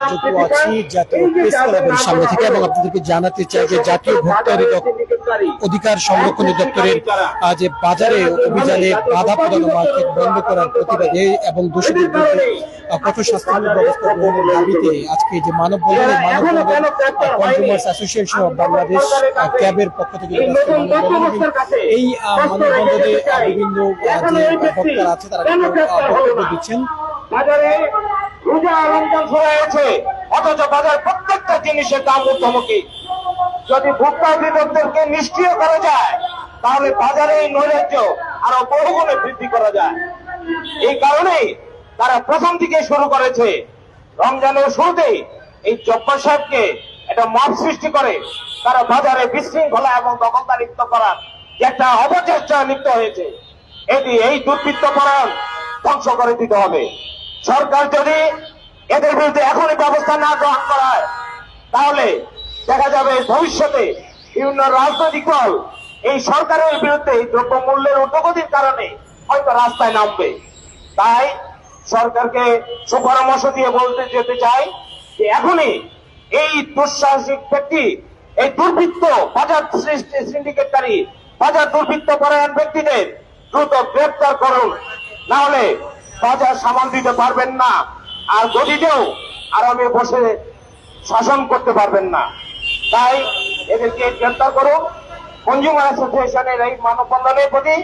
যুক্ত আছি জাতীয় প্রেস ক্লাবের সামনে থেকে এবং আপনাদেরকে জানাতে চাই যে জাতীয় ভোক্তা অধিকার সংরক্ষণ দপ্তরের যে বাজারে অভিযানে বাধা প্রদান মার্কেট বন্ধ করার প্রতিবাদে এবং দোষীদের বিরুদ্ধে কঠোর শাস্তিমূলক ব্যবস্থা গ্রহণের দাবিতে আজকে যে মানববন্ধনে কনজিউমার্স অ্যাসোসিয়েশন অব বাংলাদেশ ক্যাবের পক্ষ থেকে এই মানববন্ধনে বিভিন্ন যে বক্তারা আছে তারা বক্তব্য দিচ্ছেন। বাজারে রোজা রমজান হয়েছে, অথচ বাজার প্রত্যেকটা জিনিসের দাম ঊর্ধ্বমুখী। যদি ভোক্তা অধিদপ্তরকে নিষ্ক্রিয় করা যায় তাহলে বাজারে এই নৈরাজ্য আরো বহুগুণে বৃদ্ধি করা যায়। এই কারণেই তারা প্রথম থেকে শুরু করেছে রমজানের শুরুতেই এই জব্বার সাহেবকে একটা মব সৃষ্টি করে তারা বাজারে বিশৃঙ্খলা এবং দখলদারিত্ব করার যে একটা অপচেষ্টা লিপ্ত হয়েছে, এটি এই দুর্বৃত্ত পরায়ণ ধ্বংস করে দিতে হবে। সরকার যদি এদের বিরুদ্ধে এখনই ব্যবস্থা না গ্রহণ করা হয় তাহলে দেখা যাবে ভবিষ্যতে বিভিন্ন রাজনৈতিক দল এই সরকারের বিরুদ্ধে দ্রব্যমূল্যের ঊর্ধ্বগতির কারণে হয়তো রাস্তায় নামবে। তাই সরকারকে সুপরামর্শ দিয়ে বলতে যেতে চাই যে এখনই এই দুঃসাহসিক ব্যক্তি, এই দুর্বৃত্ত বাজার সিন্ডিকেটকারী, বাজার দুর্বৃত্ত পরায়ণ ব্যক্তিদের দ্রুত গ্রেপ্তার করুন, না হলে বাজার সামাল দিতে পারবেন না, আর গদিতেও আরামে বসে শাসন করতে পারবেন না। তাই এদেরকে গ্রেপ্তার করুন। কনজিউমার অ্যাসোসিয়েশনের এই মানববন্ধনের প্রতি